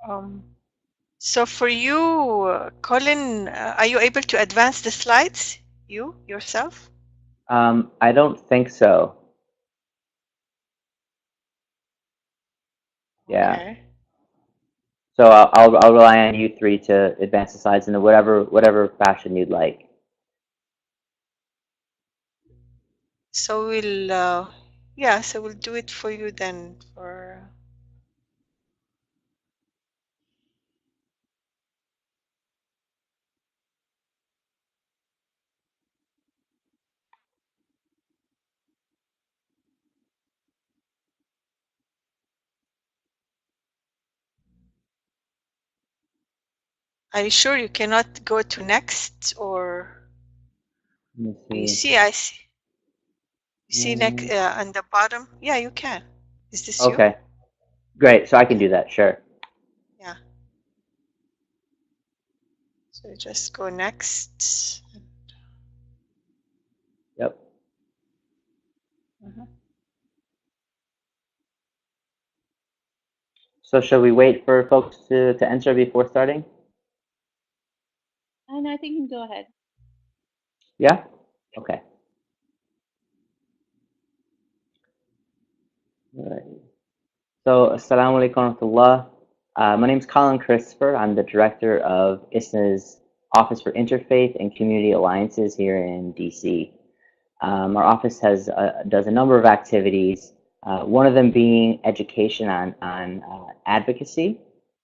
Um, so for you, Colin, are you able to advance the slides? You yourself? I don't think so. Yeah. Okay. So I'll rely on you three to advance the slides in whatever fashion you'd like. So we'll, yeah, so we'll do it for you then. For are you sure you cannot go to next, or Let me you see. see? I see. You see next Mm, on the bottom. Yeah, you can. Is this you? okay, great. So I can Yeah. do that. Sure. Yeah. So just go next. Yep. Mhm. So should we wait for folks to enter before starting? And I think you can go ahead. Yeah. Okay. All right. So, Assalamu alaikum wa rahmatullah. My name is Colin Christopher. I'm the director of ISNA's Office for Interfaith and Community Alliances here in DC. Our office does a number of activities, one of them being education on advocacy.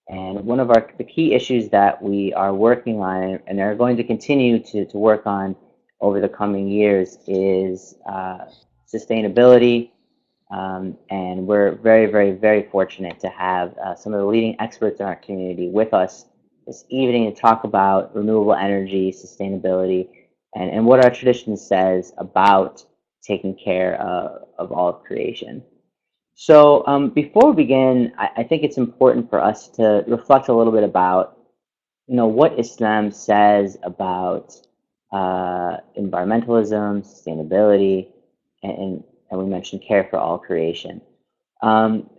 And one of the key issues that we are working on and are going to continue to work on over the coming years is sustainability. And we're very, very, very fortunate to have some of the leading experts in our community with us this evening to talk about renewable energy, sustainability, and what our tradition says about taking care of all of creation. So before we begin, I think it's important for us to reflect a little bit about, what Islam says about environmentalism, sustainability, and, and we mentioned care for all creation. Um,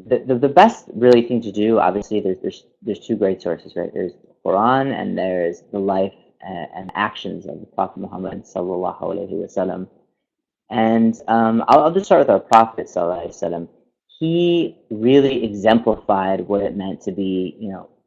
the best really thing to do, obviously, there's two great sources, right? There's the Quran and there's the life and actions of the Prophet Muhammad sallallahu alaihi wasallam. And I'll just start with our Prophet sallallahu alaihi wasallam. He really exemplified what it meant to be,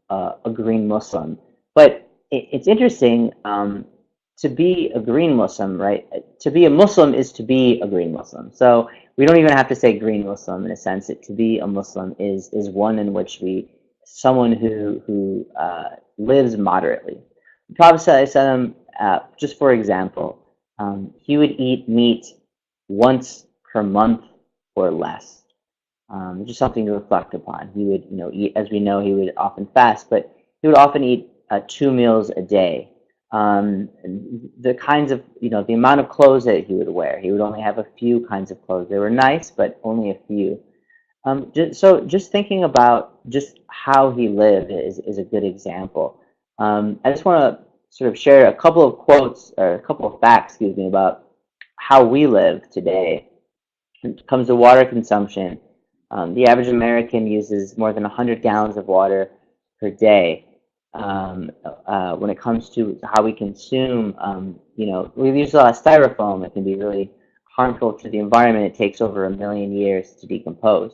a green Muslim. But it's interesting to be a green Muslim, right? To be a Muslim is to be a green Muslim. So we don't even have to say green Muslim in a sense. To be a Muslim is one in which someone who lives moderately. The Prophet ﷺ, just for example, he would eat meat once per month or less. Just something to reflect upon. He would, eat, as we know, he would often fast, but he would often eat 2 meals a day. The kinds of, the amount of clothes that he would wear, he would only have a few kinds of clothes. They were nice, but only a few. So just thinking about just how he lived is a good example. I just want to sort of share a couple of quotes or a couple of facts, excuse me, about how we live today. When it comes to water consumption, the average American uses more than 100 gallons of water per day. When it comes to how we consume, we use a lot of styrofoam. It can be really harmful to the environment. It takes over 1 million years to decompose.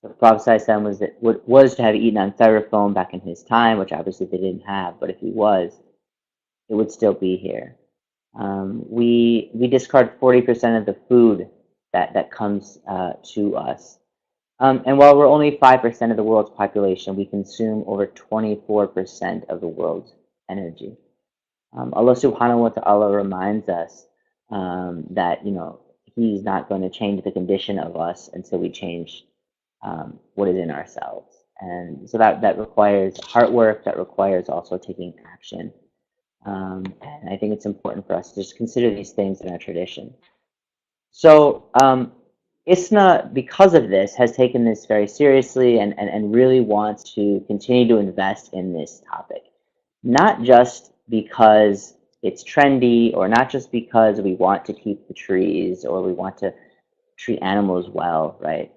The Prophet ﷺ was to have eaten on styrofoam back in his time, which obviously they didn't have, but if he was, it would still be here. We discard 40% of the food that comes to us. And while we're only 5% of the world's population, we consume over 24% of the world's energy. Allah subhanahu wa ta'ala reminds us that, He's not going to change the condition of us until we change what is in ourselves. And so that requires hard work, that requires also taking action. And I think it's important for us to just consider these things in our tradition. So ISNA, because of this, has taken this very seriously and really wants to continue to invest in this topic. Not just because it's trendy or not just because we want to keep the trees or we want to treat animals well, right?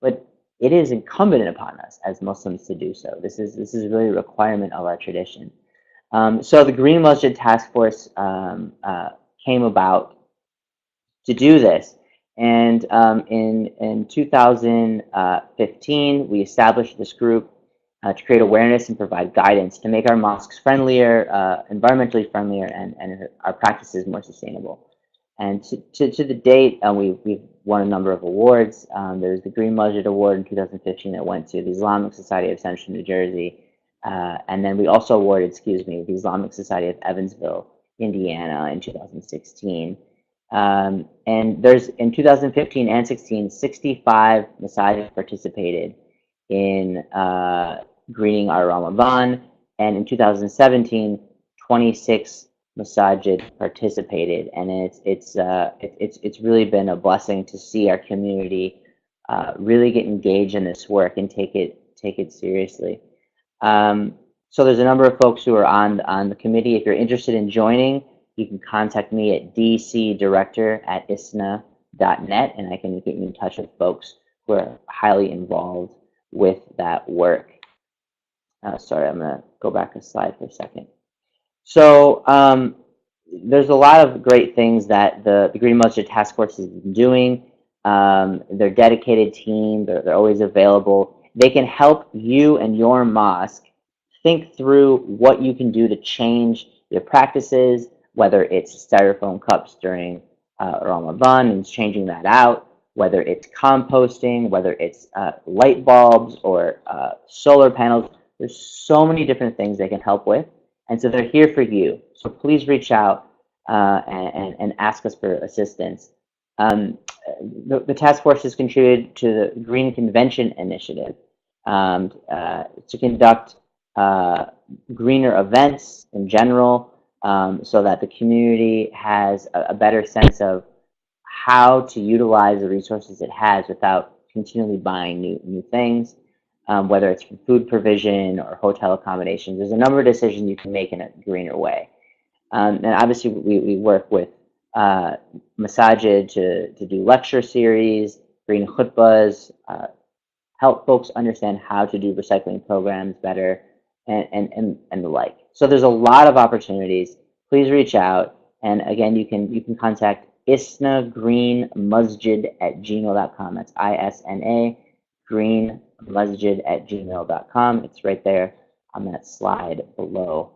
But it is incumbent upon us as Muslims to do so. This is really a requirement of our tradition. So the Green Masjid Task Force came about to do this. And in 2015, we established this group to create awareness and provide guidance to make our mosques friendlier, environmentally friendlier, and our practices more sustainable. And to the date, we've won a number of awards. There's the Green Masjid Award in 2015 that went to the Islamic Society of Central New Jersey. And then we also awarded, the Islamic Society of Evansville, Indiana in 2016. And there's, in 2015 and 16, 65 masajid participated in greening our Ramadan. And in 2017, 26 masajid participated. And it's really been a blessing to see our community really get engaged in this work and take it seriously. So there's a number of folks who are on the committee. If you're interested in joining, you can contact me at dcdirector@isna.net, and I can get you in touch with folks who are highly involved with that work. Sorry, I'm going to go back a slide for a second. So there's a lot of great things that the Green Masjid Task Force has been doing. They're a dedicated team. They're always available. They can help you and your mosque think through what you can do to change your practices, whether it's styrofoam cups during Ramadan and changing that out, whether it's composting, whether it's light bulbs or solar panels. There's so many different things they can help with. And so they're here for you. So please reach out and ask us for assistance. The task force has contributed to the Green Convention Initiative to conduct greener events in general, so that the community has a better sense of how to utilize the resources it has without continually buying new things, whether it's from food provision or hotel accommodations. There's a number of decisions you can make in a greener way. And obviously we work with Masjid to do lecture series, green khutbas, help folks understand how to do recycling programs better, and the like. So there's a lot of opportunities. Please reach out, and again, you can contact isnagreenmasjid@gmail.com. That's ISNA greenmasjid@gmail.com. It's right there on that slide below.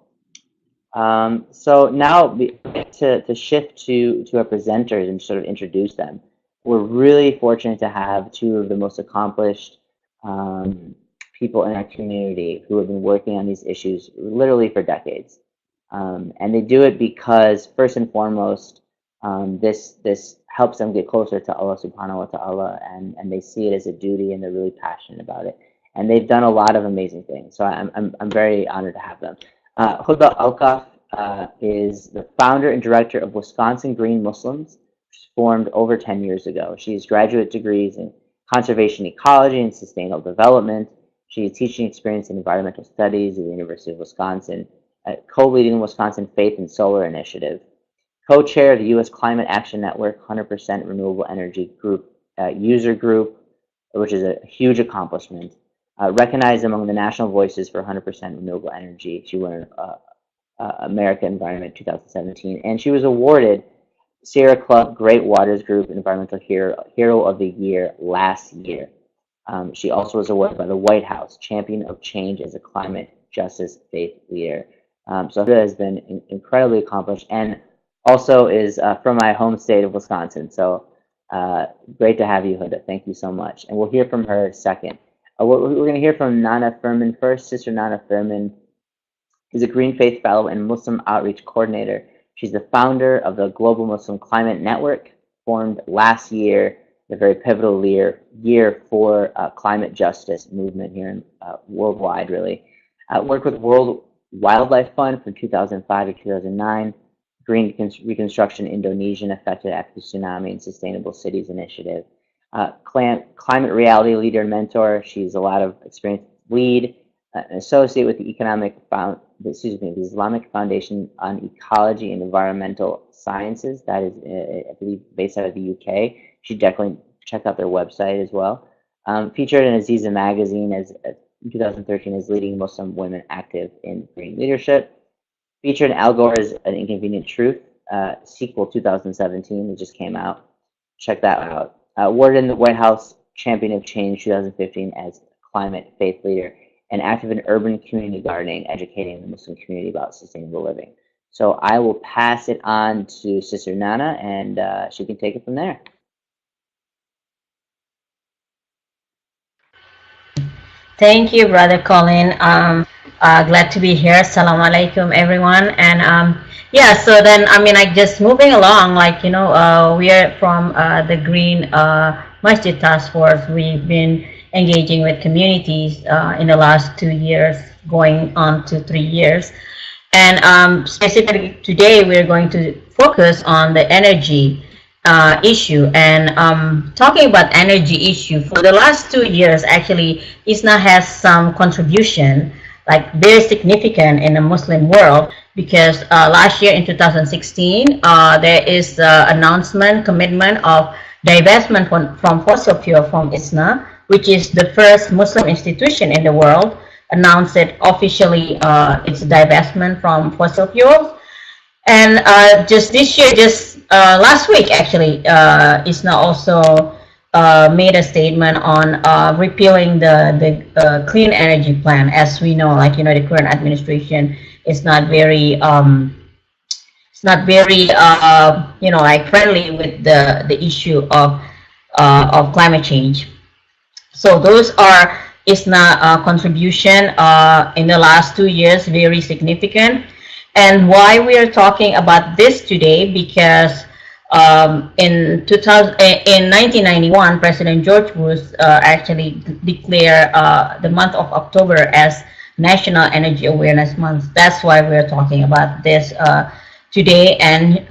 So now we get to shift to our presenters and sort of introduce them. We're really fortunate to have two of the most accomplished people in our community who have been working on these issues literally for decades. And they do it because, first and foremost, this helps them get closer to Allah subhanahu wa ta'ala, and they see it as a duty, and they're really passionate about it. And they've done a lot of amazing things. So I'm very honored to have them. Huda Alkaf is the founder and director of Wisconsin Green Muslims, which was formed over 10 years ago. She has graduate degrees in conservation ecology and sustainable development. She has teaching experience in environmental studies at the University of Wisconsin, co-leading the Wisconsin Faith and Solar Initiative, co-chair of the U.S. Climate Action Network 100% Renewable Energy Group user group, which is a huge accomplishment. Recognized among the national voices for 100% renewable energy. She won America Environment 2017, and she was awarded Sierra Club Great Waters Group Environmental Hero of the Year last year. She also was awarded by the White House Champion of Change as a Climate Justice Faith Leader. So Huda has been incredibly accomplished, and also is from my home state of Wisconsin. So great to have you, Huda. Thank you so much. And we'll hear from her second. We're going to hear from Nana Furman first. Sister Nana Furman is a Green Faith Fellow and Muslim Outreach Coordinator. She's the founder of the Global Muslim Climate Network, formed last year, the very pivotal year for climate justice movement here in, worldwide, really. Worked with World Wildlife Fund from 2005 to 2009, Green Reconstruction Indonesian affected after the tsunami and Sustainable Cities Initiative. Climate reality leader and mentor. She's a lot of experience. Lead, an associate with the the Islamic Foundation on Ecology and Environmental Sciences. That is, I believe, based out of the UK. You should definitely check out their website as well. Featured in Aziza magazine as in 2013 as leading Muslim women active in green leadership. Featured in Al Gore's An Inconvenient Truth, sequel 2017, it just came out. Check that out. Awarded in the White House Champion of Change 2015 as climate faith leader and active in urban community gardening, educating the Muslim community about sustainable living. So I will pass it on to Sister Nana, and she can take it from there. Thank you, Brother Colin. Glad to be here. Assalamu alaikum, everyone. And yeah, so then, I mean, like just moving along, like, you know, we are from the Green Masjid Task Force. We've been engaging with communities in the last 2 years, going on to 3 years. And specifically today, we're going to focus on the energy issue. And talking about energy issue, for the last 2 years, actually, ISNA has some contribution, like very significant in the Muslim world, because last year in 2016, there is the announcement, commitment of divestment from fossil fuel from ISNA, which is the first Muslim institution in the world, announced it officially its divestment from fossil fuels. And just this year, just last week actually, ISNA also made a statement on repealing the clean energy plan. As we know, like, you know, the current administration is not very you know, like friendly with the issue of climate change. So those are ISNA contribution in the last 2 years, very significant. And why we are talking about this today, because in 1991, President George Bush actually declared the month of October as National Energy Awareness Month. That's why we're talking about this today. And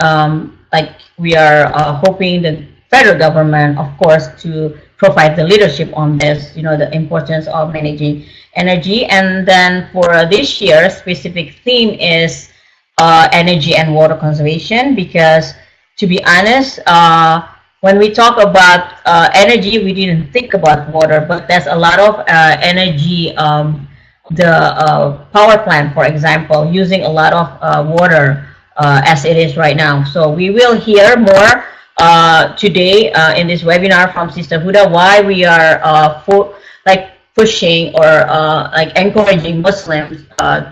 like we are hoping the federal government, of course, to provide the leadership on this, you know, the importance of managing energy. And then for this year, specific theme is energy and water conservation, because to be honest, when we talk about energy, we didn't think about water, but there's a lot of energy, the power plant, for example, using a lot of water as it is right now. So we will hear more today in this webinar from Sister Huda, why we are pushing or like encouraging Muslims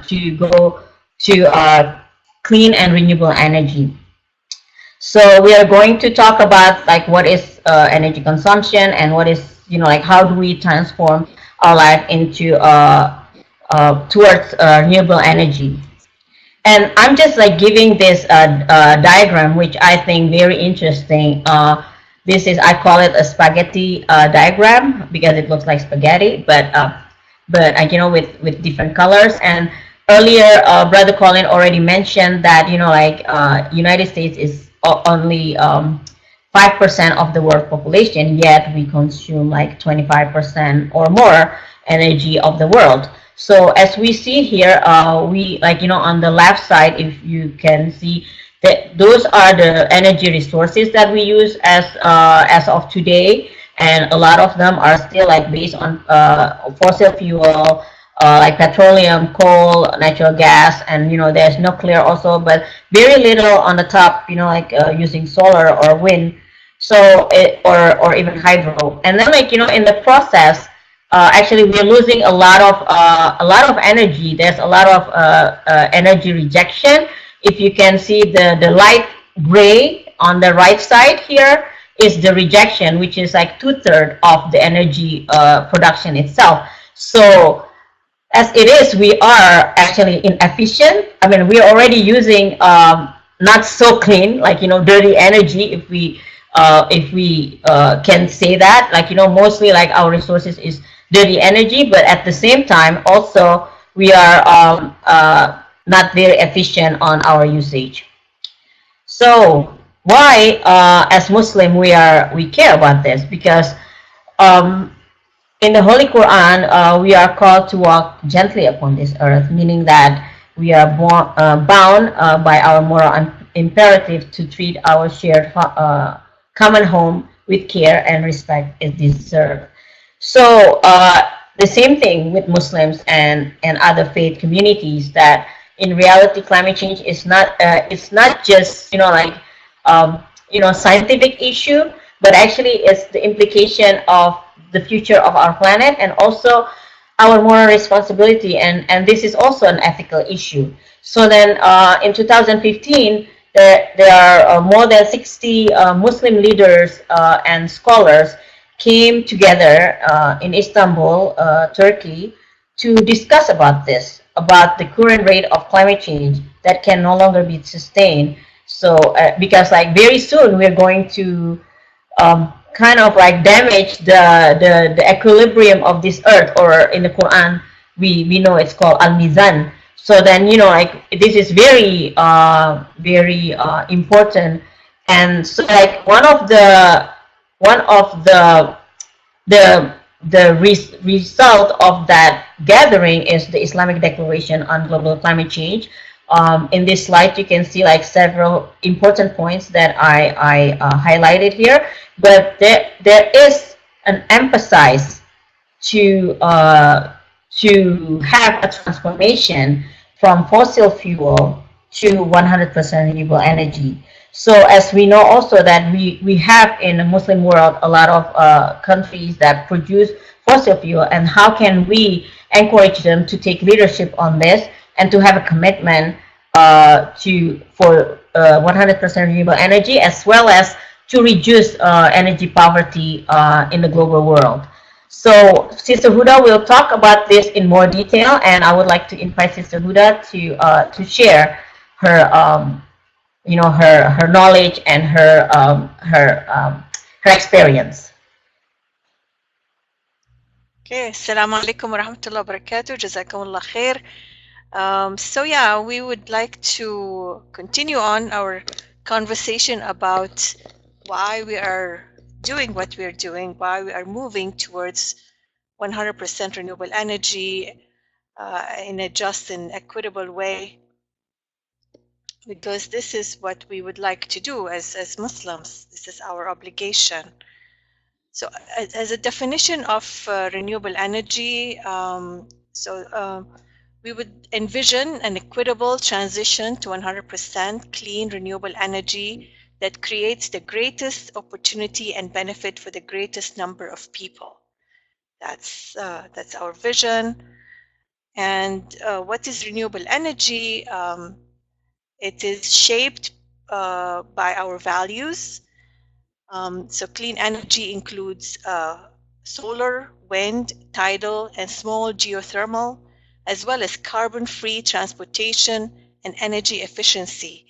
to go to clean and renewable energy. So we are going to talk about like what is energy consumption and what is, you know, like how do we transform our life into towards renewable energy. And I'm just like giving this diagram, which I think very interesting. This is, I call it a spaghetti diagram because it looks like spaghetti, but you know, with different colors. And earlier, Brother Colin already mentioned that, you know, like United States is only 5% of the world population, yet we consume like 25% or more energy of the world. So as we see here, we, like, you know, on the left side, if you can see that those are the energy resources that we use as of today, and a lot of them are still like based on fossil fuel, like petroleum, coal, natural gas, and, you know, there's nuclear also, but very little on the top, you know, like using solar or wind, so or even hydro. And then, like, you know, in the process, actually we're losing a lot of energy. There's a lot of energy rejection. If you can see the light gray on the right side here is the rejection, which is like 2/3 of the energy production itself. So as it is, we are actually inefficient. I mean, we are already using not so clean, like, you know, dirty energy, if we can say that, like, you know, mostly like our resources is dirty energy, but at the same time also we are not very efficient on our usage. So why as Muslim we care about this? Because in the Holy Quran, we are called to walk gently upon this earth, meaning that we are bound by our moral imperative to treat our shared common home with care and respect it deserves. So the same thing with Muslims and other faith communities, that in reality climate change is not it's not just scientific issue, but actually it's the implication of the future of our planet, and also our moral responsibility, and this is also an ethical issue. So then in 2015 there are more than 60 Muslim leaders and scholars came together in Istanbul, Turkey, to discuss about this, about the current rate of climate change that can no longer be sustained. So because like very soon we're going to kind of like damage the equilibrium of this earth, or in the Quran we know it's called al-mizan. So then like this is very important. And so like one of the result of that gathering is the Islamic Declaration on Global Climate Change. In this slide, you can see like several important points that I highlighted here, but there is an emphasis to have a transformation from fossil fuel to 100% renewable energy. So as we know also that we have in the Muslim world a lot of countries that produce fossil fuel, and how can we encourage them to take leadership on this and to have a commitment for 100% renewable energy, as well as to reduce energy poverty in the global world. So Sister Huda will talk about this in more detail, and I would like to invite Sister Huda to share her her knowledge and her experience. Okay, Assalamu alaikum wa rahmatullahi wa barakatuh. Jazakumullah khair. So yeah, we would like to continue on our conversation about why we are doing what we are doing, why we are moving towards 100% renewable energy in a just and equitable way, because this is what we would like to do as Muslims. This is our obligation. So as a definition of renewable energy, we would envision an equitable transition to 100% clean renewable energy that creates the greatest opportunity and benefit for the greatest number of people. That's our vision. And what is renewable energy? It is shaped by our values. So clean energy includes solar, wind, tidal, and small geothermal, as well as carbon-free transportation and energy efficiency.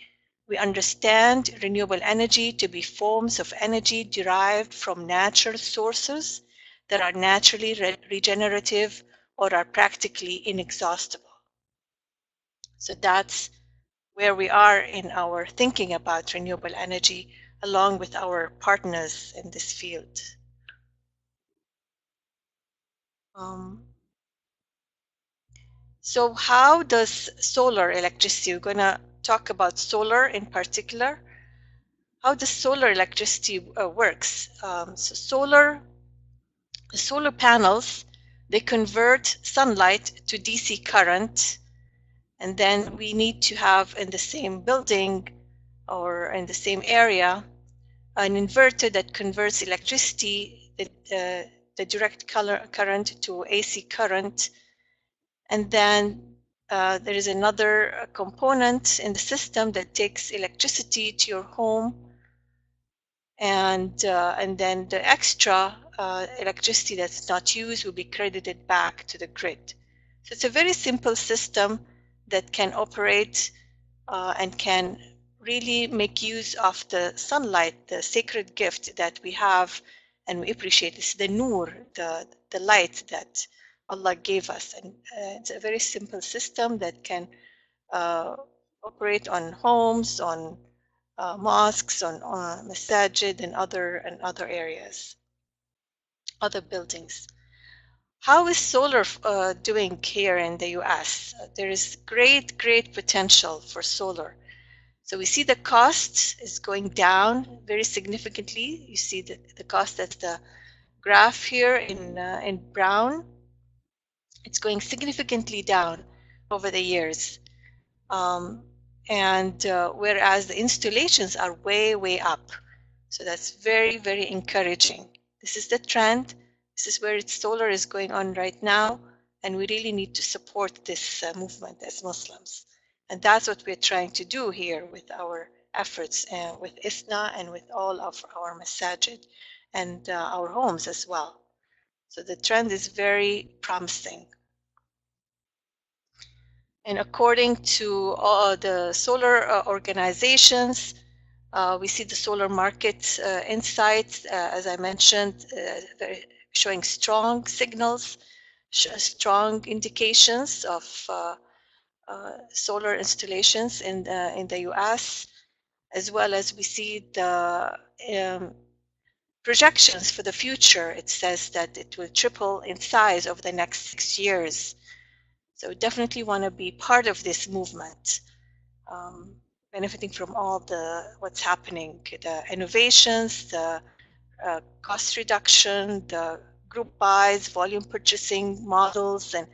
We understand renewable energy to be forms of energy derived from natural sources that are naturally regenerative or are practically inexhaustible. So that's where we are in our thinking about renewable energy, along with our partners in this field. So how does solar electricity, we're going to talk about solar in particular. How does solar electricity works? So the solar panels, they convert sunlight to DC current, and then we need to have in the same building or in the same area an inverter that converts electricity, the direct current to AC current. And then there is another component in the system that takes electricity to your home, and then the extra electricity that's not used will be credited back to the grid. So it's a very simple system that can operate and can really make use of the sunlight, the sacred gift that we have and we appreciate. It's the nur, the light that Allah gave us, and it's a very simple system that can operate on homes, on mosques, on Masjid, and other areas, other buildings. How is solar doing here in the US? There is great potential for solar. So we see the cost is going down very significantly. You see the cost, that's the graph here in brown, it's going significantly down over the years. Whereas the installations are way up. So that's very, very encouraging. This is the trend. This is where solar is going on right now. And we really need to support this movement as Muslims. And that's what we're trying to do here with our efforts with ISNA and with all of our masajid and our homes as well. So the trend is very promising. And according to all the solar organizations, we see the solar market insights, as I mentioned, showing strong signals, strong indications of solar installations in the US, as well as we see the projections for the future. It says that it will triple in size over the next 6 years. So definitely want to be part of this movement, benefiting from all what's happening, the innovations, the cost reduction, the group buys, volume purchasing models, and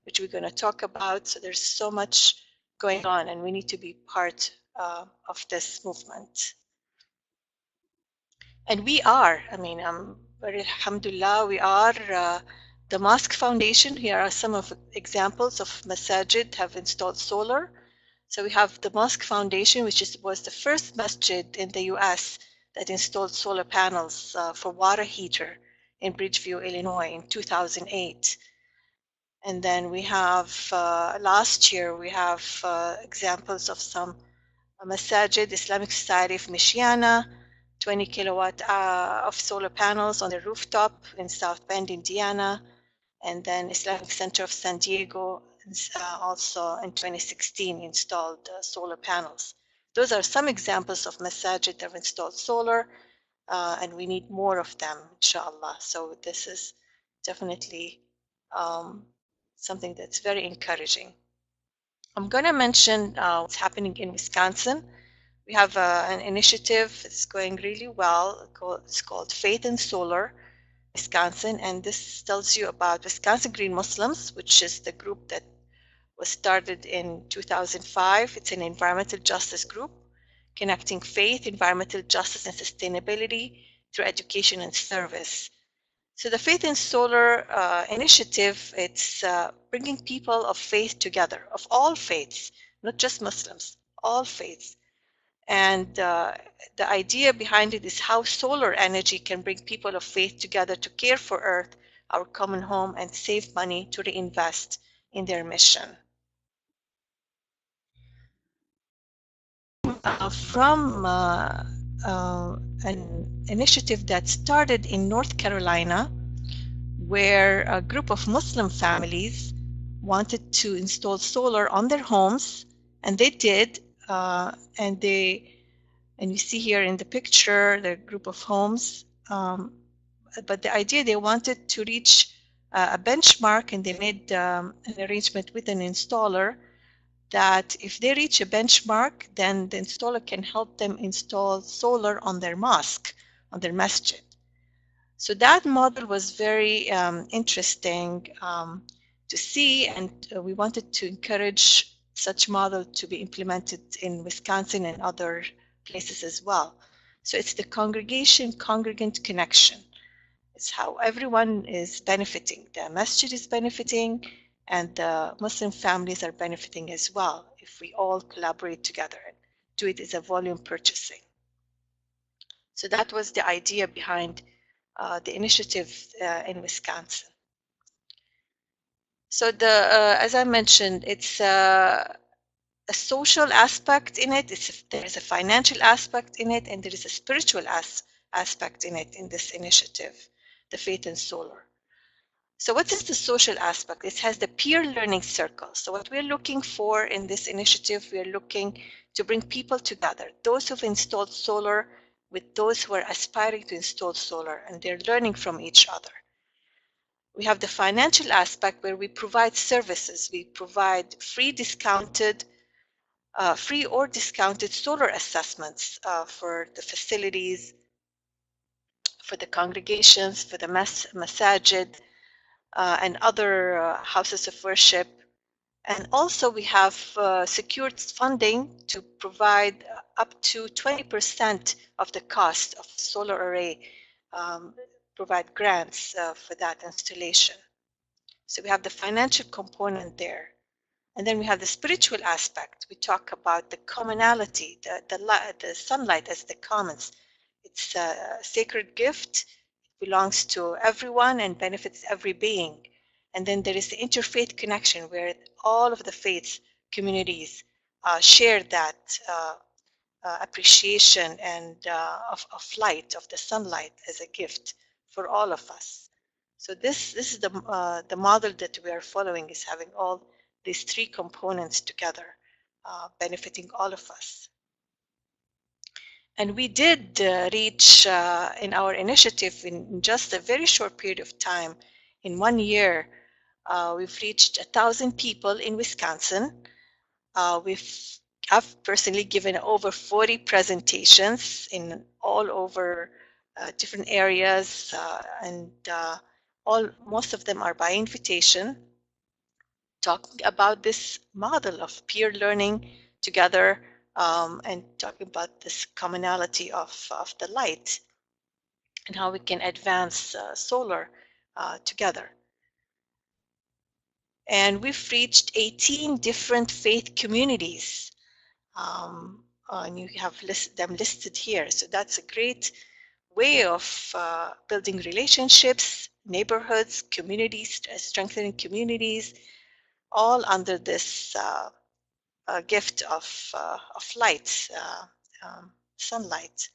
which we're going to talk about. So there's so much going on, and we need to be part of this movement. And we are, alhamdulillah, we are the Mosque Foundation. Here are some of examples of masajid have installed solar. So we have the Mosque Foundation, which was the first masjid in the US that installed solar panels for water heater in Bridgeview, Illinois in 2008. And then we have, last year, we have examples of some masajid, Islamic Society of Michiana, 20 kilowatt of solar panels on the rooftop in South Bend, Indiana, and then Islamic Center of San Diego also in 2016 installed solar panels. Those are some examples of masajid that have installed solar, and we need more of them, inshallah. So this is definitely something that's very encouraging. I'm going to mention what's happening in Wisconsin. We have an initiative that's going really well. It's called Faith in Solar Wisconsin, and this tells you about Wisconsin Green Muslims, which is the group that was started in 2005. It's an environmental justice group connecting faith, environmental justice, and sustainability through education and service. So the Faith in Solar initiative, it's bringing people of faith together, of all faiths, not just Muslims, all faiths. And the idea behind it is how solar energy can bring people of faith together to care for Earth, our common home, and save money to reinvest in their mission. From an initiative that started in North Carolina, where a group of Muslim families wanted to install solar on their homes, and they did. And you see here in the picture the group of homes, but the idea, they wanted to reach a benchmark, and they made an arrangement with an installer that if they reach a benchmark, then the installer can help them install solar on their mosque, on their masjid. So that model was very interesting to see, and we wanted to encourage such model to be implemented in Wisconsin and other places as well. So it's the congregant connection. It's how everyone is benefiting. The masjid is benefiting, and the Muslim families are benefiting as well if we all collaborate together and do it as a volume purchasing. So that was the idea behind the initiative in Wisconsin. So as I mentioned, it's a social aspect in it. There is a financial aspect in it, and there is a spiritual aspect in it, in this initiative, the Faith in Solar. So what is the social aspect? It has the peer learning circle. So what we're looking for in this initiative, we're looking to bring people together, those who've installed solar with those who are aspiring to install solar, and they're learning from each other. We have the financial aspect where we provide services. We provide free or discounted solar assessments for the facilities, for the congregations, for the Masjid, and other houses of worship. And also we have secured funding to provide up to 20% of the cost of solar array, provide grants for that installation. So we have the financial component there. And then we have the spiritual aspect. We talk about the commonality, the sunlight as the commons. It's a sacred gift. It belongs to everyone and benefits every being. And then there is the interfaith connection where all of the faiths communities share that appreciation and of light, of the sunlight as a gift for all of us. So this is the model that we are following, is having all these three components together, benefiting all of us. And we did reach in our initiative in just a very short period of time. In 1 year, we've reached 1,000 people in Wisconsin. I've personally given over 40 presentations in all over different areas, and most of them are by invitation, talking about this model of peer learning together, and talking about this commonality of the light and how we can advance solar together. And we've reached 18 different faith communities, and you have them listed here. So that's a great way of building relationships, neighborhoods, communities, strengthening communities, all under this gift of light, sunlight.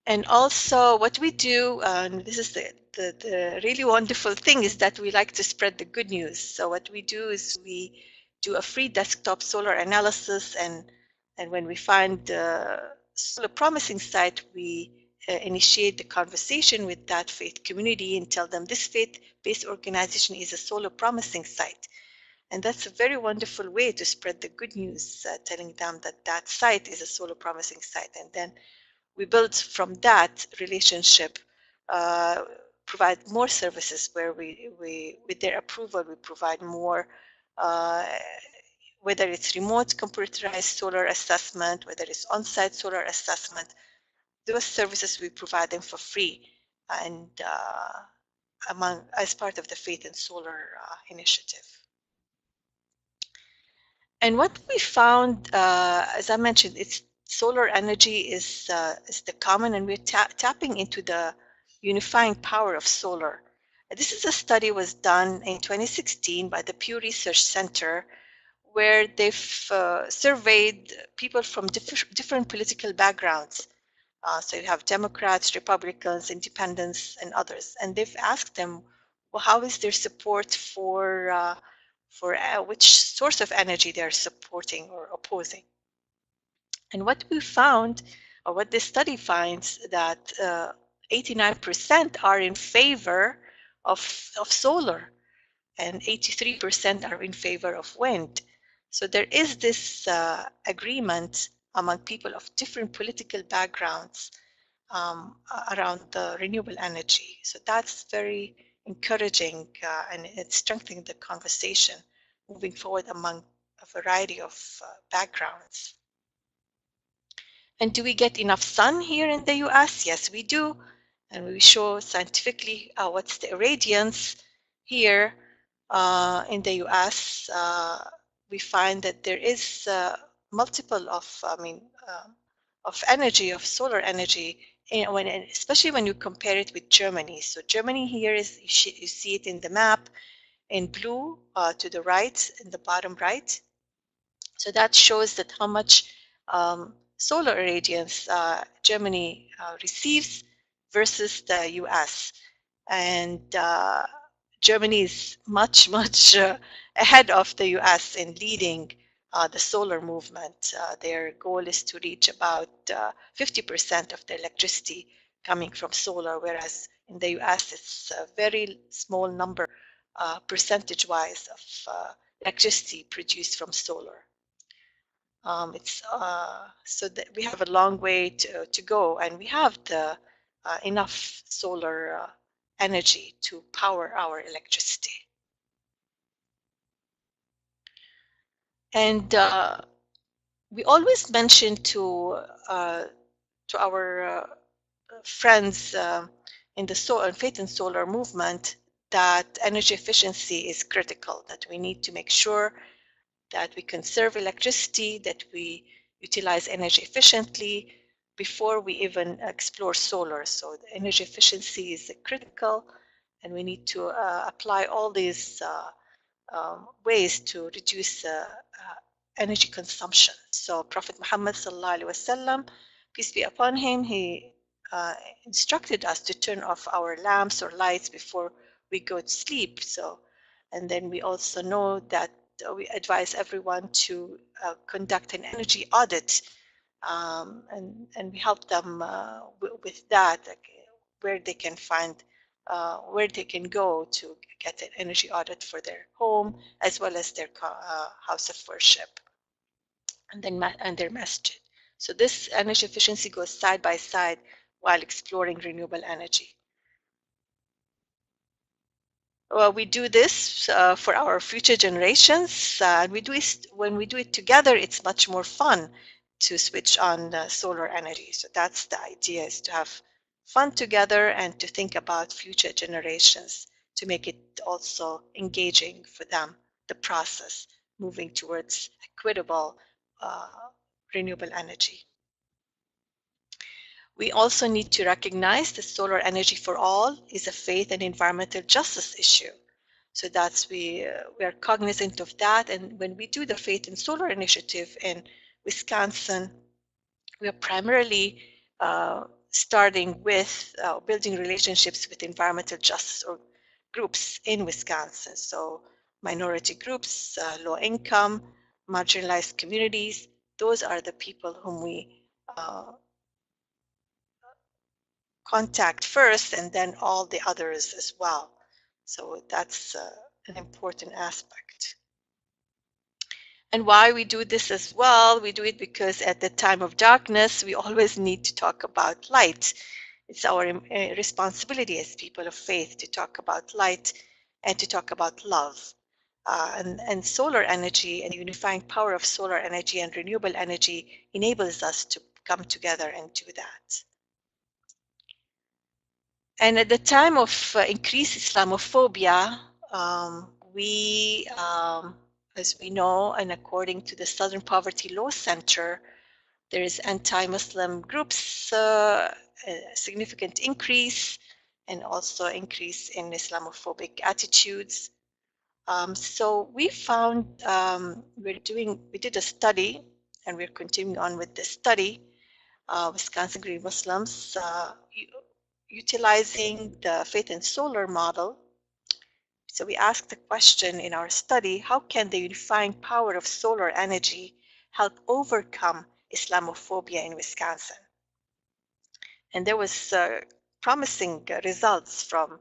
And also what we do, and this is the really wonderful thing, is that we like to spread the good news. So what we do is we do a free desktop solar analysis, and when we find a solar promising site, we initiate the conversation with that faith community and tell them this faith-based organization is a solar promising site. And that's a very wonderful way to spread the good news, telling them that that site is a solar promising site. And then we build from that relationship, provide more services where we with their approval, we provide more, whether it's remote computerized solar assessment, whether it's on-site solar assessment. Those services we provide them for free, and as part of the Faith and Solar initiative. And what we found, as I mentioned, it's solar energy is the common, and we're tapping into the unifying power of solar. This is a study was done in 2016 by the Pew Research Center, where they've surveyed people from different political backgrounds. So you have Democrats, Republicans, Independents, and others, and they've asked them, well, how is their support for which source of energy they're supporting or opposing. And what we found, or what this study finds, that 89% are in favor of solar, and 83% are in favor of wind. So there is this agreement among people of different political backgrounds around the renewable energy. So that's very encouraging, and it's strengthening the conversation moving forward among a variety of backgrounds. And do we get enough sun here in the US? Yes, we do. And we show scientifically what's the irradiance here in the US. We find that there is multiple of, of energy, of solar energy, especially when you compare it with Germany. So Germany here is, you see it in the map in blue to the right, in the bottom right. So that shows that how much solar irradiance Germany receives versus the US. And Germany is much ahead of the US in leading the solar movement. Their goal is to reach about 50% of the electricity coming from solar, whereas in the US it's a very small number percentage-wise of electricity produced from solar. It's so that we have a long way to go, and we have the enough solar energy to power our electricity. And we always mention to our friends in the faith and solar movement that energy efficiency is critical, that we need to make sure that we conserve electricity, that we utilize energy efficiently before we even explore solar. So the energy efficiency is critical, and we need to apply all these ways to reduce energy consumption. So Prophet Muhammad sallallahu alaihi wasallam, peace be upon him, he instructed us to turn off our lamps or lights before we go to sleep. So, and then we also know that we advise everyone to conduct an energy audit, and we help them with that, like, where they can find, where they can go to get an energy audit for their home as well as their house of worship, and then and their masjid. So this energy efficiency goes side by side while exploring renewable energy. Well, we do this for our future generations. We do it, when we do it together, it's much more fun to switch on solar energy. So that's the idea, is to have fun together and to think about future generations, to make it also engaging for them, the process moving towards equitable renewable energy. We also need to recognize that solar energy for all is a faith and environmental justice issue. So that's we are cognizant of that. And when we do the Faith and Solar Initiative in Wisconsin, we are primarily starting with building relationships with environmental justice or groups in Wisconsin. So minority groups, low income, marginalized communities, those are the people whom we contact first, and then all the others as well. So that's an important aspect. And why we do this as well, we do it because at the time of darkness, we always need to talk about light. It's our responsibility as people of faith to talk about light and to talk about love. And solar energy and unifying power of solar energy and renewable energy enables us to come together and do that. And at the time of increased Islamophobia, as we know, and according to the Southern Poverty Law Center, there is anti-Muslim groups, a significant increase, and also increase in Islamophobic attitudes. So we found, we did a study, and we're continuing on with this study, Wisconsin Green Muslims, utilizing the faith and solar model. So we asked the question in our study, how can the unifying power of solar energy help overcome Islamophobia in Wisconsin? And there was promising results from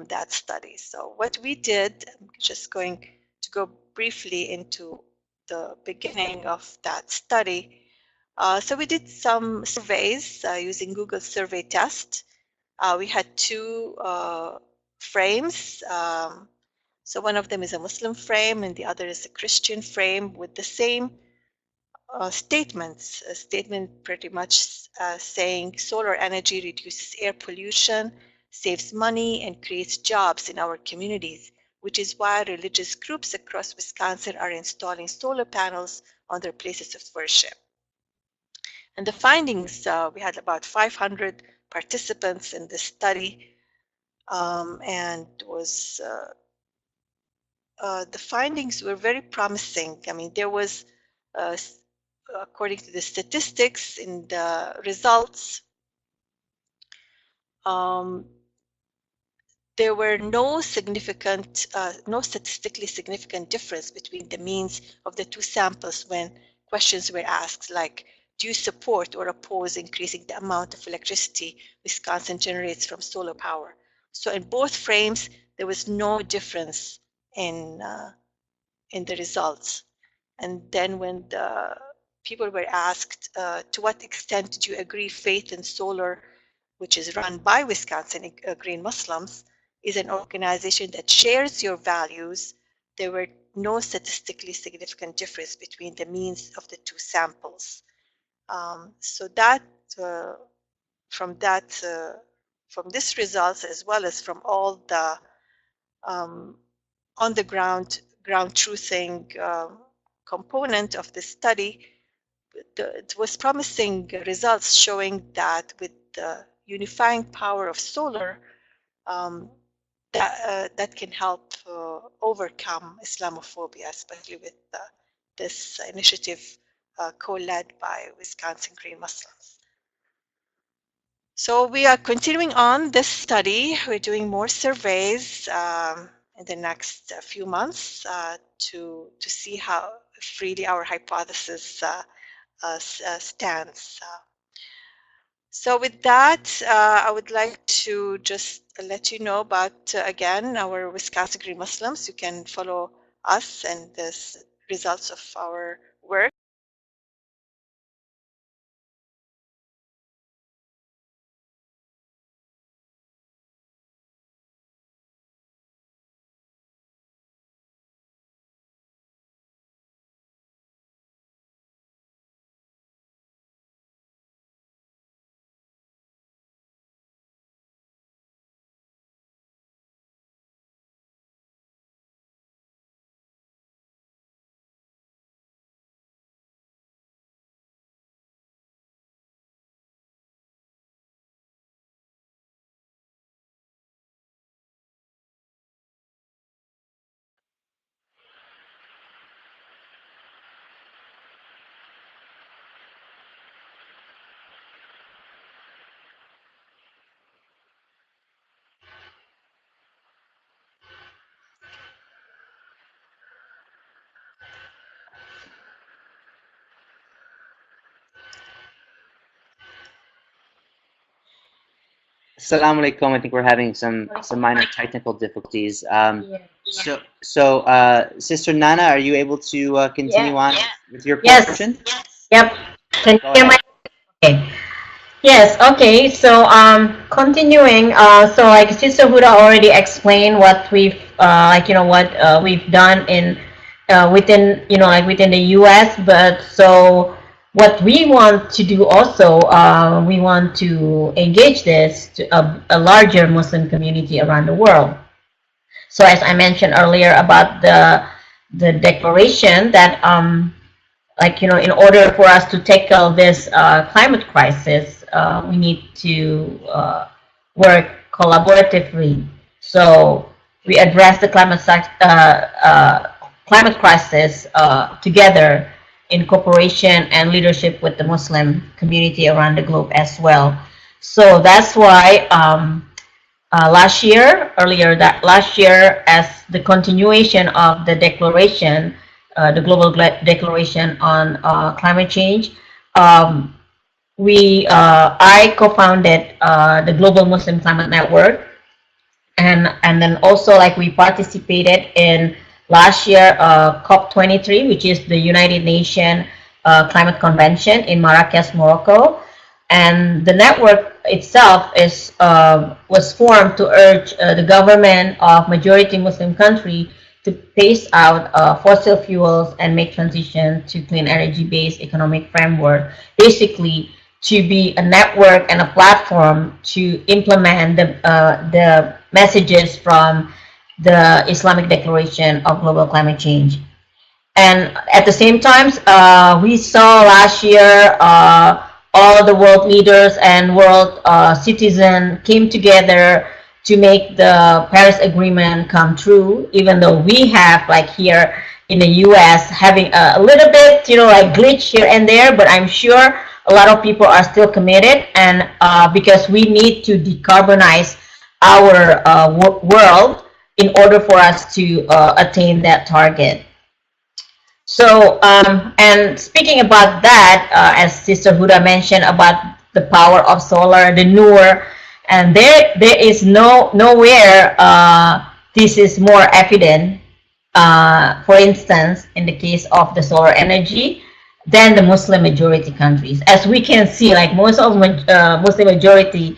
that study. So what we did, I'm just going to go briefly into the beginning of that study. So we did some surveys using Google survey test. We had two frames. So one of them is a Muslim frame and the other is a Christian frame with the same statements. A statement pretty much saying solar energy reduces air pollution, saves money, and creates jobs in our communities, which is why religious groups across Wisconsin are installing solar panels on their places of worship. And the findings, we had about 500 participants in this study, and was the findings were very promising. I mean, there was, according to the statistics in the results, there were no statistically significant difference between the means of the two samples when questions were asked, like, do you support or oppose increasing the amount of electricity Wisconsin generates from solar power? So in both frames, there was no difference in the results. And then when people were asked, to what extent did you agree faith in solar, which is run by Wisconsin Green Muslims, is an organization that shares your values? There were no statistically significant difference between the means of the two samples. So that from this results, as well as from all the on the ground truthing component of the study, it was promising results showing that with the unifying power of solar, that can help overcome Islamophobia, especially with this initiative co-led by Wisconsin Green Muslims. So we are continuing on this study. We're doing more surveys in the next few months to see how if really our hypothesis stands. So with that, I would like to just let you know about, again, our Wisconsin Green Muslims. You can follow us and the results of our work. Assalamu alaikum. I think we're having some minor technical difficulties. So Sister Nana, are you able to continue on with your portion? Yep. Can you hear my? Okay. Yes. Okay. So continuing. So like Sister Huda already explained what we've what we've done in within within the U.S. But so what we want to do also, we want to engage this to a larger Muslim community around the world. So as I mentioned earlier about the declaration that in order for us to tackle this climate crisis, we need to work collaboratively. So we address the climate crisis together in cooperation and leadership with the Muslim community around the globe as well. So that's why last year, as the continuation of the declaration, the Global Declaration on Climate Change, I co-founded the Global Muslim Climate Network, and then also we participated in last year COP23, which is the United Nations Climate Convention in Marrakech, Morocco. And the network itself was formed to urge the government of majority Muslim country to phase out fossil fuels and make transition to clean energy-based economic framework, basically to be a network and a platform to implement the messages from the Islamic Declaration of Global Climate Change. And at the same time, we saw last year all the world leaders and world citizens came together to make the Paris Agreement come true, even though we have here in the US having a little bit glitch here and there, but I'm sure a lot of people are still committed, and because we need to decarbonize our world in order for us to attain that target. So, and speaking about that, as Sister Huda mentioned about the power of solar, the Noor, and there is nowhere this is more evident. For instance, in the case of the solar energy, than the Muslim majority countries. As we can see, like most of Muslim majority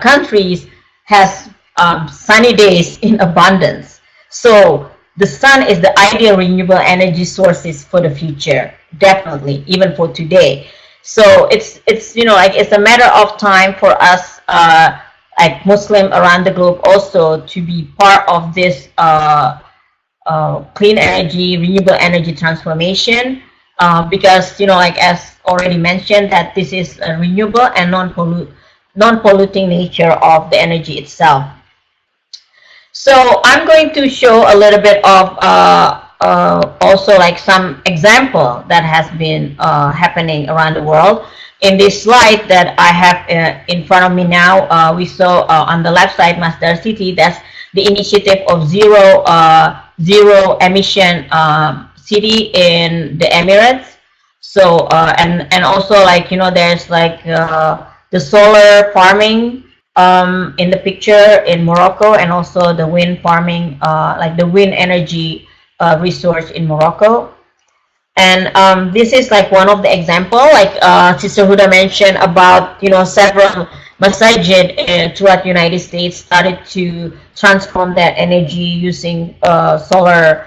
countries has sunny days in abundance. So the sun is the ideal renewable energy sources for the future, definitely, even for today. So it's like it's a matter of time for us, like Muslim around the globe, also to be part of this clean energy, renewable energy transformation, because like as already mentioned, that this is a renewable and non-polluting nature of the energy itself. So I'm going to show a little bit of also like some example that has been happening around the world. In this slide that I have in front of me now, we saw on the left side Masdar City. That's the initiative of zero emission city in the Emirates. So and also like there's like the solar farming in the picture in Morocco, and also the wind farming, like the wind energy resource in Morocco. And this is like one of the example, like Sister Huda mentioned about several masajid throughout the United States started to transform that energy using solar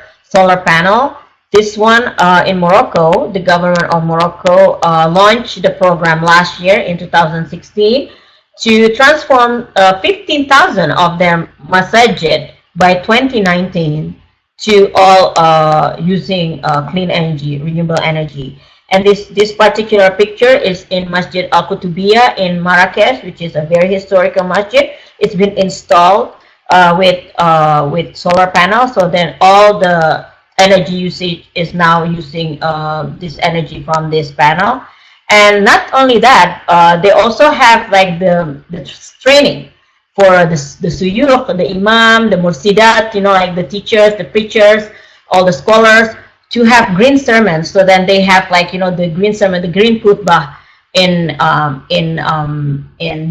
panel. This one in Morocco, the government of Morocco launched the program last year in 2016 to transform 15,000 of their masajid by 2019 to all using clean energy, renewable energy. And this particular picture is in Masjid Al-Qutubiyah in Marrakesh, which is a very historical masjid. It's been installed with solar panels, so then all the energy usage is now using this energy from this panel. And not only that, they also have like the training for the suyukh, the imam, the mursidat, like the teachers, the preachers, all the scholars, to have green sermons. So then they have like the green sermon, the green khutbah in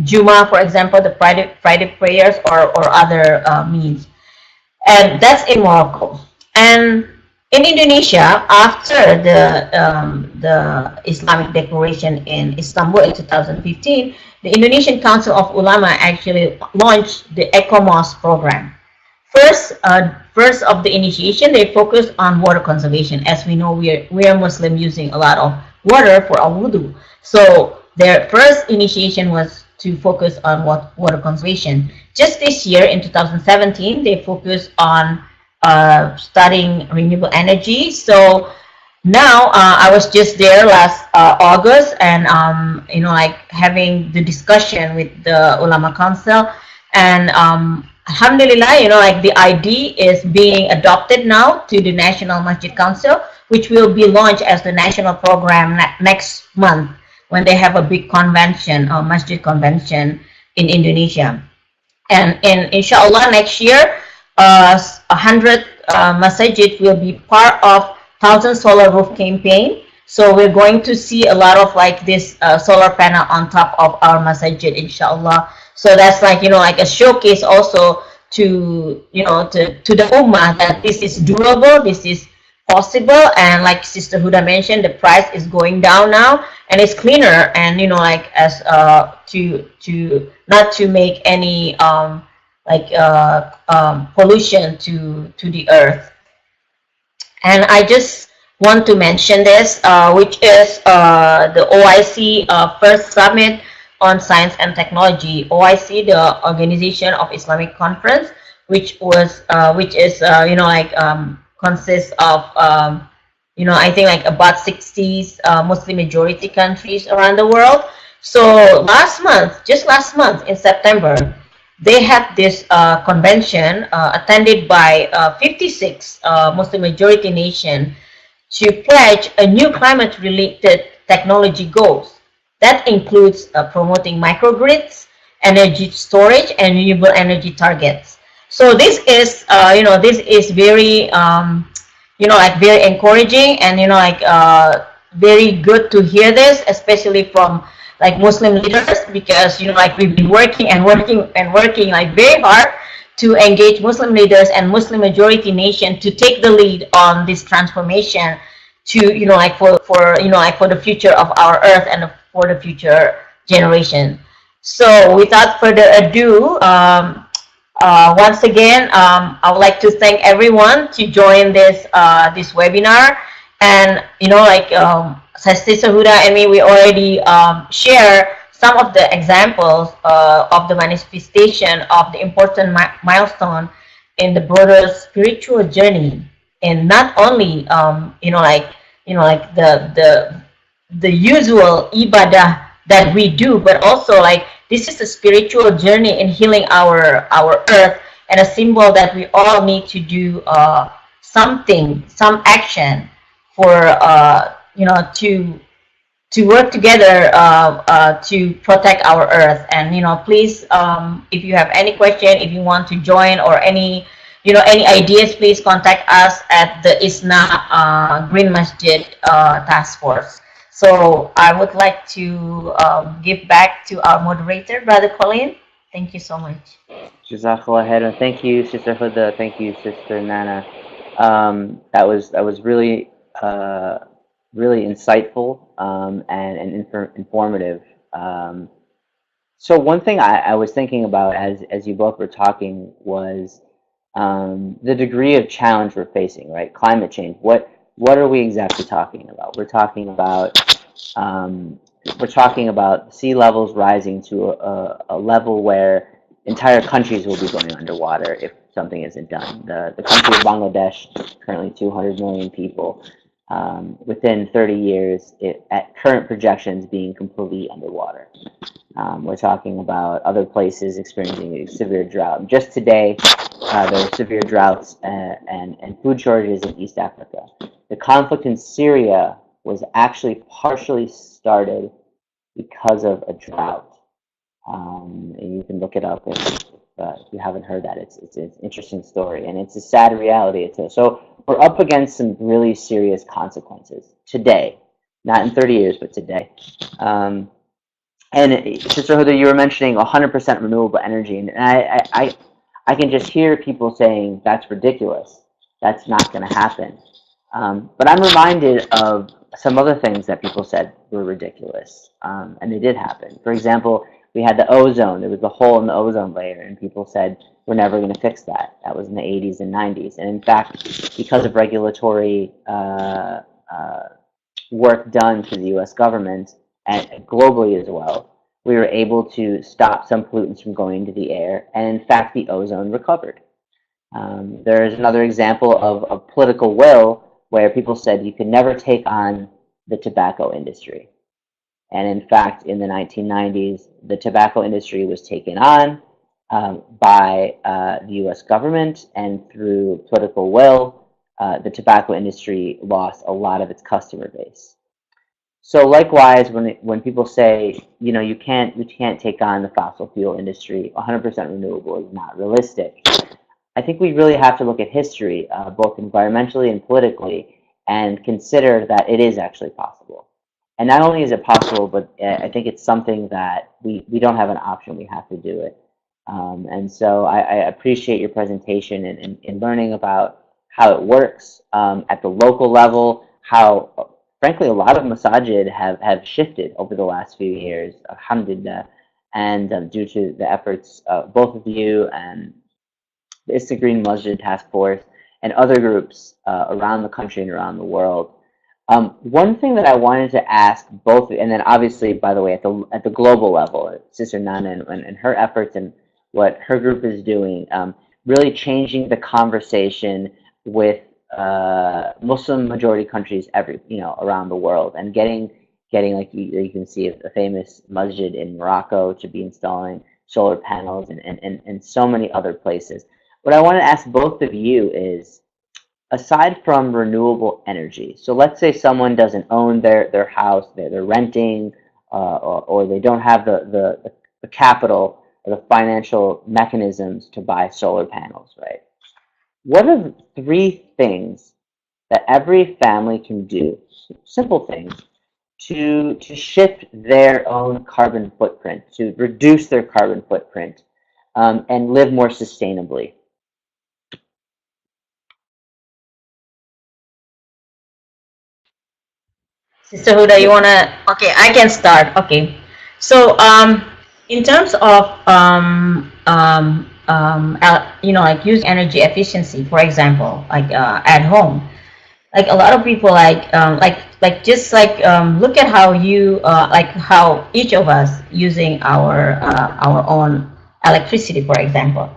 Juma, for example, the Friday prayers or other means. And that's in Morocco. And in Indonesia, after the Islamic Declaration in Istanbul in 2015, the Indonesian Council of Ulama actually launched the Eco-Mosque program. First of the initiation, they focused on water conservation. As we know, we are Muslim using a lot of water for our wudu. So their first initiation was to focus on water conservation. Just this year, in 2017, they focused on studying renewable energy. So now I was just there last August, and like having the discussion with the Ulama Council, and alhamdulillah, like the ID is being adopted now to the National Masjid Council, which will be launched as the national program next month when they have a big convention, masjid convention in Indonesia. And inshallah next year, 100 masajid will be part of 1,000 solar roof campaign. So we're going to see a lot of like this solar panel on top of our masajid, inshallah. So that's like like a showcase also to to the ummah that this is durable, this is possible, and like Sister Huda mentioned, the price is going down now, and it's cleaner, and like as to not to make any pollution to the earth. And I just want to mention this, which is the OIC first summit on science and technology. OIC, the Organization of Islamic Conference, which is consists of I think like about 60 Muslim majority countries around the world. So just last month in September, they had this convention attended by 56 Muslim majority nations to pledge a new climate-related technology goals. That includes promoting microgrids, energy storage, and renewable energy targets. So this is this is very very encouraging, and very good to hear this, especially from like Muslim leaders, because we've been working like very hard to engage Muslim leaders and Muslim majority nation to take the lead on this transformation to, like for the future of our Earth and for the future generation. So without further ado, once again, I would like to thank everyone to join this webinar. And Sister Huda and me, we already share some of the examples of the manifestation of the important milestone in the broader spiritual journey, and not only like the usual ibadah that we do, but also like this is a spiritual journey in healing our earth, and a symbol that we all need to do something, some action for to work together to protect our earth. And please, if you have any question, if you want to join, or any ideas, please contact us at the ISNA Green Masjid Task Force. So I would like to give back to our moderator, Brother Colin. Thank you so much. Jazakallah khairan. Thank you, Sister Huda. Thank you, Sister Nana. That was really really insightful and informative. So one thing I was thinking about as you both were talking was the degree of challenge we're facing, right? Climate change. What are we exactly talking about? We're talking about sea levels rising to a level where entire countries will be going underwater if something isn't done. The country of Bangladesh, currently 200 million people, within 30 years, at current projections, being completely underwater. We're talking about other places experiencing severe drought. Just today, there are severe droughts and food shortages in East Africa. The conflict in Syria was actually partially started because of a drought. And you can look it up if you haven't heard that. It's an interesting story, and it's a sad reality. So we're up against some really serious consequences today, not in 30 years, but today. And Sister Huda, you were mentioning 100% renewable energy, and I can just hear people saying that's ridiculous. That's not going to happen. But I'm reminded of some other things that people said were ridiculous, and they did happen. For example, we had the ozone. There was a hole in the ozone layer, and people said we're never going to fix that. That was in the 80s and 90s. And in fact, because of regulatory work done through the U.S. government and globally as well, we were able to stop some pollutants from going into the air, and in fact, the ozone recovered. There is another example of political will where people said you could never take on the tobacco industry. And in fact, in the 1990s, the tobacco industry was taken on by the US government, and through political will, the tobacco industry lost a lot of its customer base. So likewise, when people say, you can't take on the fossil fuel industry, 100% renewable is not realistic. I think we really have to look at history, both environmentally and politically, and consider that it is actually possible. And not only is it possible, but I think it's something that we don't have an option. We have to do it. And so I appreciate your presentation and learning about how it works at the local level, how, frankly, a lot of masajid have shifted over the last few years, alhamdulillah, and due to the efforts of both of you and the ISNA Green Masjid Task Force and other groups around the country and around the world. One thing that I wanted to ask both, and then obviously, by the way, at the global level, Sister Nana and her efforts and what her group is doing, really changing the conversation with Muslim majority countries around the world, and getting like you can see a famous masjid in Morocco to be installing solar panels and so many other places. What I want to ask both of you is, aside from renewable energy, so let's say someone doesn't own their house, they're renting, or they don't have the capital or the financial mechanisms to buy solar panels, right? What are the 3 things that every family can do, simple things, to shift their own carbon footprint, to reduce their carbon footprint, and live more sustainably? Sister Huda, you wanna? Okay, I can start. Okay, so in terms of like using energy efficiency, for example, like at home, like a lot of people like just like look at how you like how each of us using our own electricity, for example.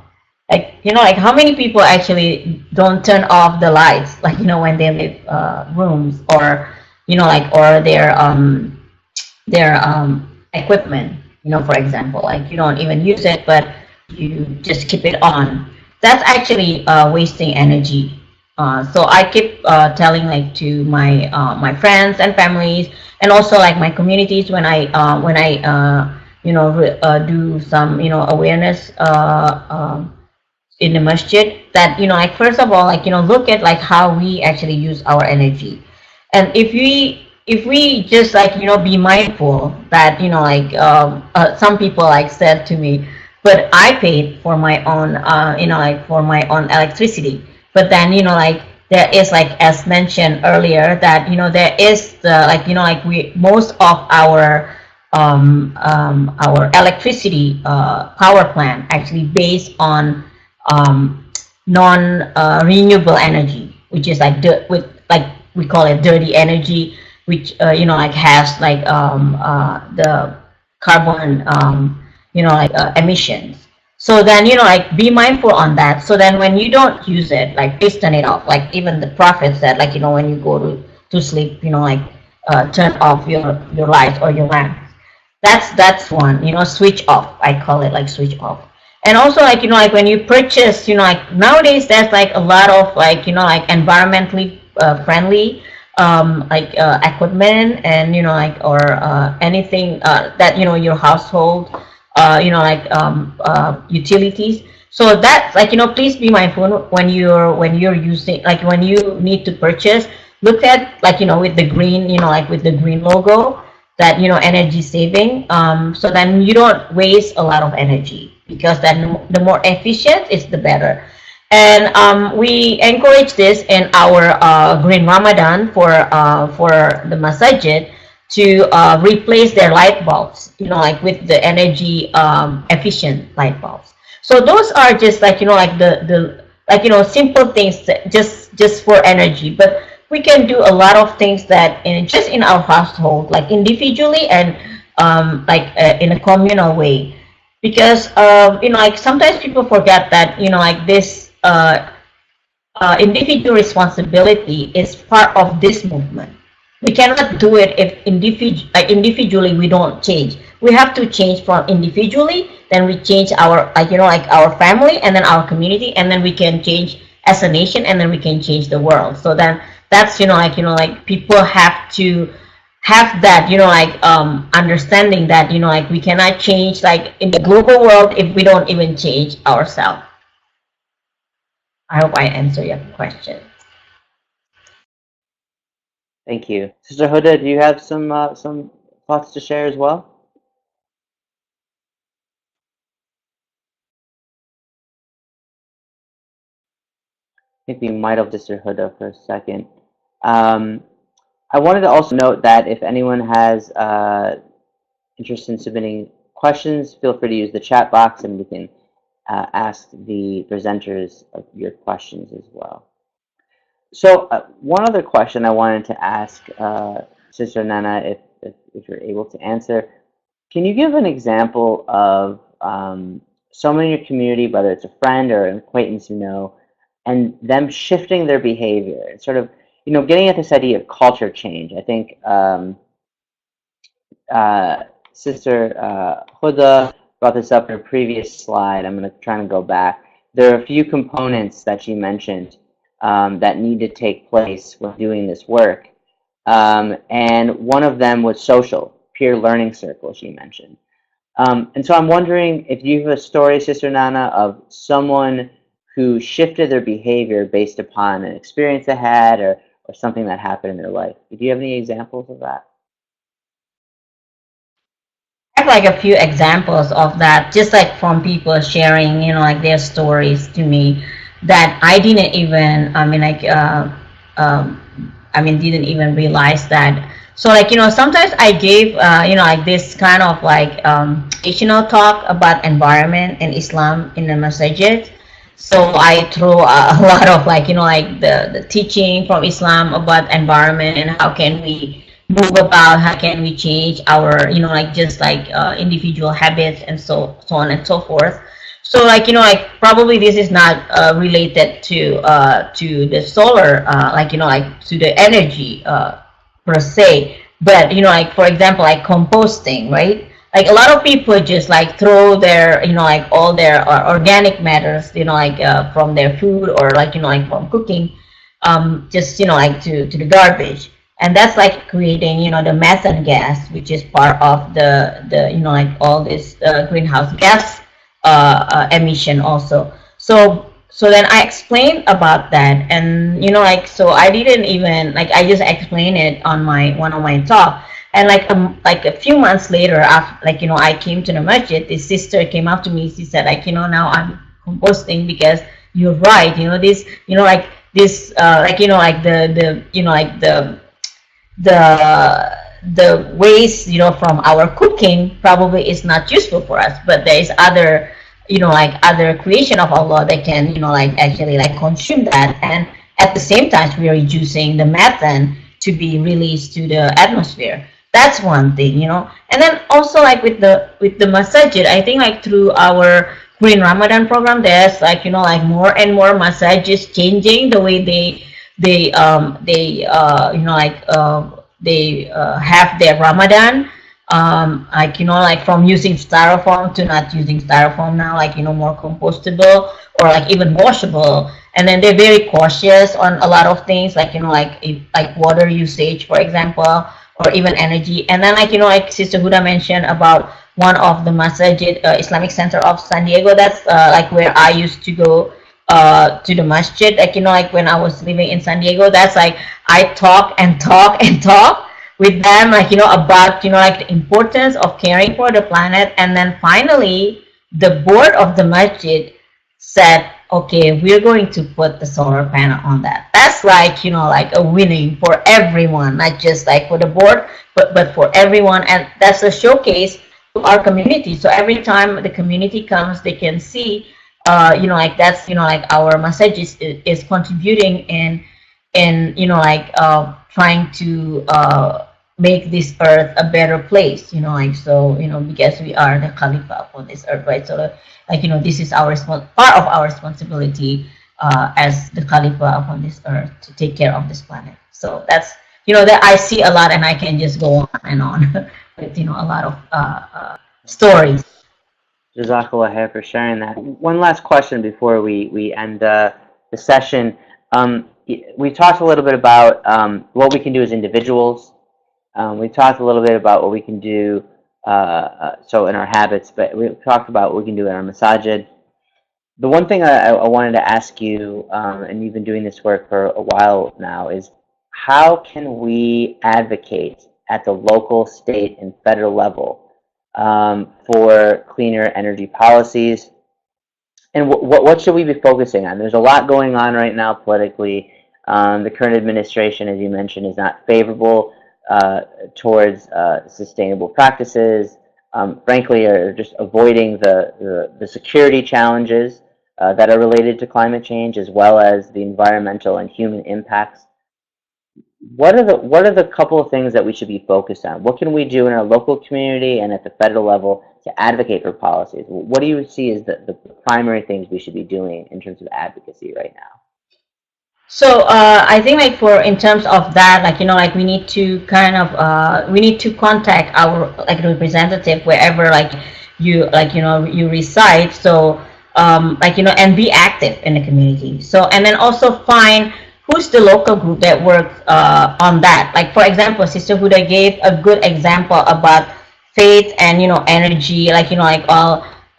Like like how many people actually don't turn off the lights, like when they leave rooms, or like or their equipment, for example, like you don't even use it, but you just keep it on. That's actually wasting energy. So I keep telling like to my friends and families, and also like my communities, when I do some awareness in the masjid, that like first of all, like look at like how we actually use our energy. And if we just like be mindful that some people like said to me, but I paid for my own like for my own electricity. But then like there is, like as mentioned earlier, that there is the like like we most of our electricity power plant actually based on non renewable energy, which is like with like we call it dirty energy, which like has like the carbon like emissions. So then like be mindful on that. So then when you don't use it, like please turn it off. Like even the prophet said, like when you go to sleep, like turn off your lights or your lamp. That's one. Switch off. I call it like switch off. And also like like when you purchase, like nowadays there's like a lot of like like environmentally friendly equipment, and like or anything that your household utilities. So that's like please be mindful when you're using, like when you need to purchase, look at like with the green, like with the green logo, that energy saving, so then you don't waste a lot of energy, because then the more efficient is the better. And we encourage this in our green Ramadan for the Masjid, to replace their light bulbs, like with the energy efficient light bulbs. So those are just like like the like simple things that just for energy. But we can do a lot of things that just in our household, like individually, and in a communal way. Because like sometimes people forget that like this individual responsibility is part of this movement. We cannot do it if individually we don't change. We have to change from individually, then we change our like our family, and then our community, and then we can change as a nation, and then we can change the world. So then that's like people have to have that understanding that like we cannot change like in the global world if we don't even change ourselves. I hope I answer your question. Thank you. Sister Huda, do you have some thoughts to share as well? I think we might have Sister Huda for a second. I wanted to also note that if anyone has interest in submitting questions, feel free to use the chat box, and we can ask the presenters of your questions as well. So one other question I wanted to ask Sister Nana, if you're able to answer, can you give an example of someone in your community, whether it's a friend or an acquaintance and them shifting their behavior, and sort of getting at this idea of culture change? I think Sister Huda brought this up in a previous slide. I'm going to try and go back. There are a few components that she mentioned that need to take place when doing this work. And one of them was social, peer learning circle, she mentioned. And so I'm wondering if you have a story, Sister Nana, of someone who shifted their behavior based upon an experience they had, or something that happened in their life. Do you have any examples of that? I have like a few examples of that, just like from people sharing, like their stories to me, that I didn't even, didn't even realize that So like, sometimes I gave, like this kind of like educational talk about environment and Islam in the Masjid. So I throw a lot of like, like the teaching from Islam about environment and how can we move about, how can we change our, like just like individual habits and so on and so forth. So like, like probably this is not related to the solar, like, like to the energy per se, but like for example, like composting, right? Like a lot of people just like throw their, like all their organic matters, like from their food or like, like from cooking, just like to the garbage, and that's like creating, the methane gas, which is part of the like all this greenhouse gas emission also. So then I explained about that, and like, so I didn't even like, I just explained it on my one of my talk. And like a few months later, after like, I came to the masjid, this sister came up to me. She said like, now I'm composting because you're right, this, like this like, like the like the waste, from our cooking probably is not useful for us, but there is other, like other creation of Allah that can, like actually like consume that, and at the same time we are reducing the methane to be released to the atmosphere. That's one thing, and then also like with the masajid, I think like through our Green Ramadan program, there's like, like more and more masajid changing the way they like they have their Ramadan, like, like from using styrofoam to not using styrofoam now, like, more compostable or like even washable. And then they're very cautious on a lot of things, like, like water usage, for example, or even energy. And then like, like Sister Huda mentioned about one of the Masjid, Islamic Center of San Diego. That's like where I used to go to the masjid, like, like when I was living in San Diego. That's like I talk and talk and talk with them, like, about, like the importance of caring for the planet. And then finally the board of the masjid said, okay, we're going to put the solar panel on that. That's like, like a winning for everyone, not just like for the board, but for everyone. And that's a showcase to our community. So every time the community comes, they can see, like that's, like our message is contributing in like trying to make this earth a better place, like, so, because we are the Khalifa upon this earth, right? So like, this is our part of our responsibility as the Khalifa upon this earth to take care of this planet. So that's, that I see a lot, and I can just go on and on with, a lot of stories. Jazakallah khair for sharing that. One last question before we end the session. We talked a little bit about what we can do as individuals. We talked a little bit about what we can do so in our habits, but we talked about what we can do in our masajid. The one thing I wanted to ask you, and you've been doing this work for a while now, is how can we advocate at the local, state, and federal level for cleaner energy policies, and what should we be focusing on? There's a lot going on right now politically. The current administration, as you mentioned, is not favorable towards sustainable practices. Frankly, are just avoiding the security challenges that are related to climate change, as well as the environmental and human impacts. What are the couple of things that we should be focused on? What can we do in our local community and at the federal level to advocate for policies? What do you see as the primary things we should be doing in terms of advocacy right now? So I think like for in terms of that, like, like we need to kind of we need to contact our like representative wherever like you you reside. So like, and be active in the community. So, and then also find who's the local group that works on that. Like, for example, Sister Huda gave a good example about faith and, energy, like, like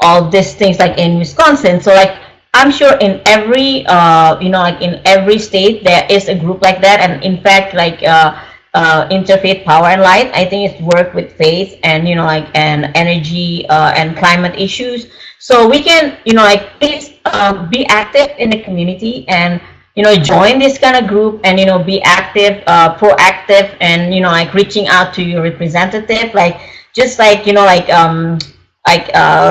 all these things like in Wisconsin. So like, I'm sure in every, like in every state, there is a group like that. And in fact, like Interfaith Power and Light, I think it's work with faith and, like, and energy and climate issues. So we can, like, please be active in the community and join this kind of group and be active, proactive, and like reaching out to your representative, like just like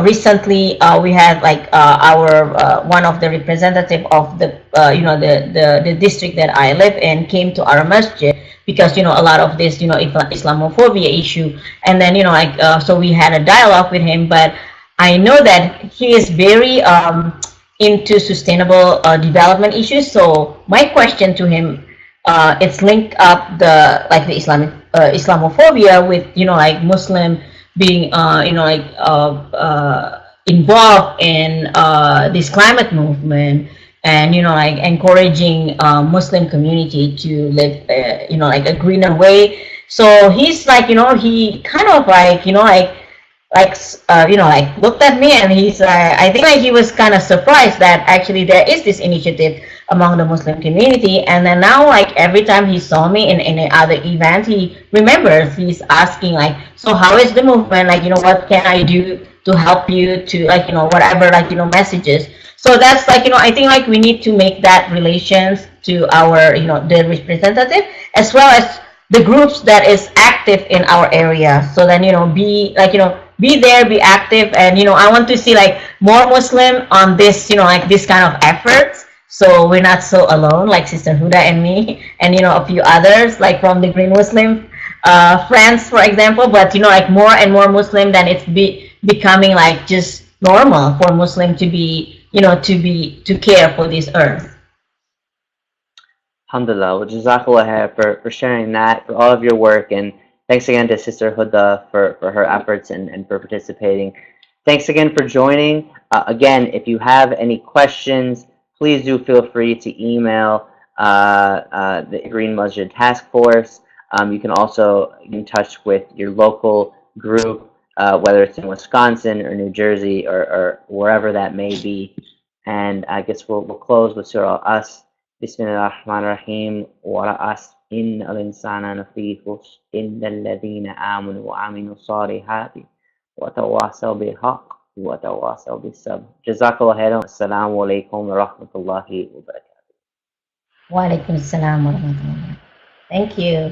recently we had like our one of the representative of the the district that I live in came to our masjid because a lot of this Islamophobia issue, and then so we had a dialogue with him. But I know that he is very into sustainable development issues. So my question to him, it's linked up the Islamic Islamophobia with like Muslim being involved in this climate movement, and like encouraging Muslim community to live like a greener way. So he's like he kind of like like looked at me, and he's I think like he was kind of surprised that actually there is this initiative among the Muslim community. And then now like every time he saw me in any other event, he remembers, he's asking like, so how is the movement, like what can I do to help you, to like whatever, like messages. So that's like I think like we need to make that relations to our the representative, as well as the groups that is active in our area. So then be like be there, be active, and I want to see like more Muslim on this like this kind of efforts, so we're not so alone, like Sister Huda and me, and a few others like from the Green Muslim friends, for example. But like more and more Muslim, then it's becoming like just normal for Muslim to be to care for this earth. Alhamdulillah. Well, Jazakallah khair for sharing that, for all of your work, and thanks again to Sister Huda for her efforts and for participating. Thanks again for joining. Again, if you have any questions, please do feel free to email the Green Masjid Task Force. You can also get in touch with your local group, whether it's in Wisconsin or New Jersey or wherever that may be. And I guess we'll close with Surah As. Bismillahirrahmanirrahim. وَرَأَسْ إِنَّ الْإِنسَانَ لَفِي خُسْرٍ إِلَّا الَّذِينَ آمَنُوا وَعَمِلُوا الصَّالِحَاتِ وَتَوَاصَوْا بِالْحَقِّ وَتَوَاصَوْا بِالصَّبْرِ. Jazakallah khairan. Assalamu alaikum wa rahmatullahi wa barakatuh. Wa alaikum assalam wa rahmatullah. Thank you.